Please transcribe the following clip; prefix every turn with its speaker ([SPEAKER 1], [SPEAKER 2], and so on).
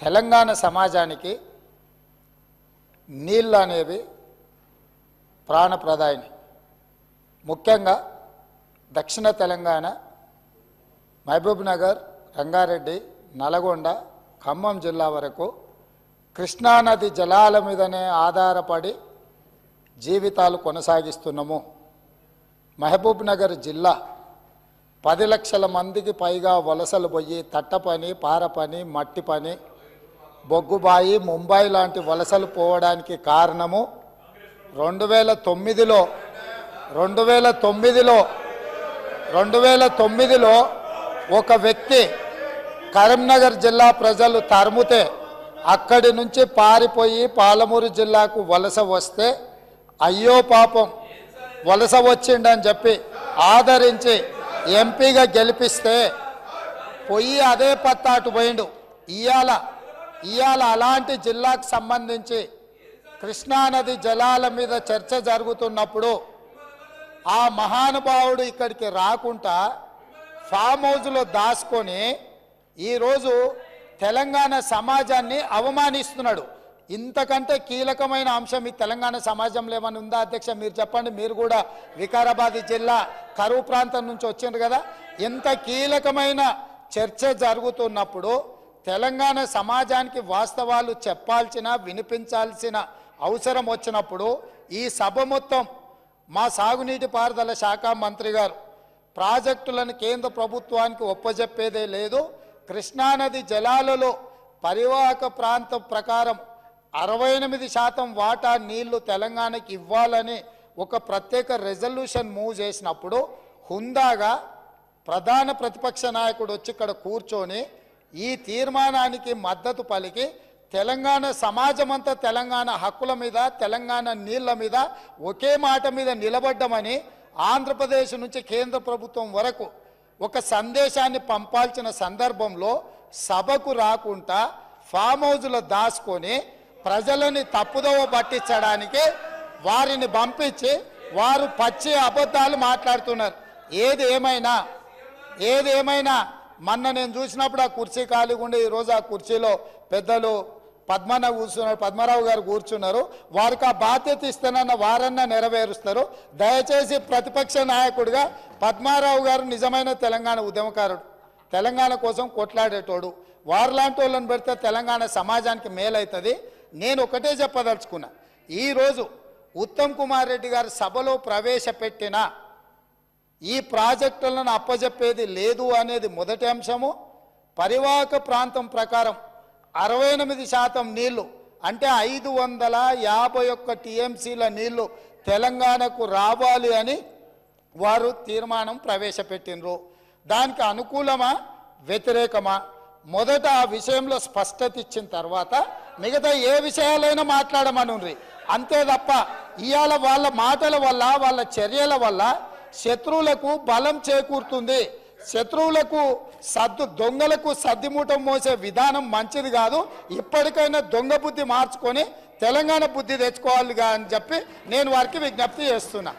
[SPEAKER 1] తెలంగాణ సమాజానికి నీళ్ళు అనేవి ప్రాణప్రదాయిని. ముఖ్యంగా దక్షిణ తెలంగాణ మహబూబ్ నగర్, రంగారెడ్డి, నల్గొండ, ఖమ్మం జిల్లా వరకు కృష్ణానది జలాల మీదనే ఆధారపడి జీవితాలు కొనసాగిస్తున్నాము. మహబూబ్ నగర్ జిల్లా 10 లక్షల మందికి పైగా వలసలు పోయి తట్ట పని, పార పని, మట్టి పని, బొగ్గుబాయి, ముంబై లాంటి వలసలు పోవడానికి కారణము 2009లో ఒక వ్యక్తి కరీంనగర్ జిల్లా ప్రజలు తరుముతే అక్కడి నుంచి పారిపోయి పాలమూరు జిల్లాకు వలస వస్తే అయ్యో పాపం వలస వచ్చిండని చెప్పి ఆదరించి ఎంపీగా గెలిపిస్తే పోయి అదే పత్తాటు పోయిండు. ఇవాళ అలాంటి జిల్లాకు సంబంధించి కృష్ణానది జలాల మీద చర్చ జరుగుతున్నప్పుడు ఆ మహానుభావుడు ఇక్కడికి రాకుండా ఫామ్ హౌస్లో దాచుకొని ఈరోజు తెలంగాణ సమాజాన్ని అవమానిస్తున్నాడు. ఇంతకంటే కీలకమైన అంశం ఈ తెలంగాణ సమాజంలో ఏమైనా ఉందా అధ్యక్ష? మీరు చెప్పండి. మీరు కూడా వికారాబాద్ జిల్లా కరువు ప్రాంతం నుంచి వచ్చిండ్రు కదా. ఇంత కీలకమైన చర్చ జరుగుతున్నప్పుడు తెలంగాణ సమాజానికి వాస్తవాలు చెప్పాల్సిన, వినిపించాల్సిన అవసరం వచ్చినప్పుడు ఈ సభ మొత్తం మా సాగునీటి పారుదల శాఖ మంత్రి గారు ప్రాజెక్టులను కేంద్ర ప్రభుత్వానికి ఒప్పజెప్పేదే లేదు, కృష్ణానది జలాలలో పరివాహక ప్రాంతం ప్రకారం 68% వాటా నీళ్లు తెలంగాణకి ఇవ్వాలని ఒక ప్రత్యేక రెజల్యూషన్ మూవ్ చేసినప్పుడు హుందాగా ప్రధాన ప్రతిపక్ష నాయకుడు వచ్చి ఇక్కడ కూర్చొని ఈ తీర్మానానికి మద్దతు పలికి తెలంగాణ సమాజమంతా తెలంగాణ హక్కుల మీద, తెలంగాణ నీళ్ల మీద ఒకే మాట మీద నిలబడ్డమని ఆంధ్రప్రదేశ్ నుంచి కేంద్ర ప్రభుత్వం వరకు ఒక సందేశాన్ని పంపాల్సిన సందర్భంలో సభకు రాకుండా ఫామ్ హౌస్లో దాచుకొని ప్రజలని తప్పుదోవ పట్టించడానికి వారిని పంపించి వారు పచ్చి అబద్ధాలు మాట్లాడుతున్నారు. ఏది ఏమైనా మొన్న నేను చూసినప్పుడు ఆ కుర్చీ ఖాళీగా ఉండి ఈరోజు ఆ కుర్చీలో పెద్దలు పద్మరావు గారు కూర్చున్నారు. వారికి ఆ బాధ్యత ఇస్తానన్న వారన్నా నెరవేరుస్తారు. దయచేసి ప్రతిపక్ష నాయకుడిగా పద్మారావు గారు నిజమైన తెలంగాణ ఉద్యమకారుడు, తెలంగాణ కోసం కొట్లాడేటోడు. వారిలాంటి వాళ్ళని పెడితే తెలంగాణ సమాజానికి మేలవుతుంది. నేను ఒకటే చెప్పదలుచుకున్నా, ఈరోజు ఉత్తమ్ కుమార్ రెడ్డి గారు సభలో ప్రవేశపెట్టిన ఈ ప్రాజెక్టులను అప్పజెప్పేది లేదు అనేది మొదటి అంశము. పరివాహక ప్రాంతం ప్రకారం 68% నీళ్లు అంటే 551 టీఎంసీల నీళ్లు తెలంగాణకు రావాలి అని వారు తీర్మానం ప్రవేశపెట్టినరు. దానికి అనుకూలమా వ్యతిరేకమా మొదట ఆ విషయంలో స్పష్టత ఇచ్చిన తర్వాత మిగతా ఏ విషయాలైనా మాట్లాడమనుండ్రి. అంతే తప్ప ఇవాళ వాళ్ళ మాటల వల్ల, వాళ్ళ చర్యల వల్ల శత్రువులకు బలం చేకూరుతుంది. శత్రువులకు దొంగలకు సద్దిమూటం మోసే విధానం మంచిది కాదు. ఇప్పటికైనా దొంగ బుద్ధి మార్చుకొని తెలంగాణ బుద్ధి తెచ్చుకోవాలిగా అని చెప్పి నేను వారికి విజ్ఞప్తి చేస్తున్నా.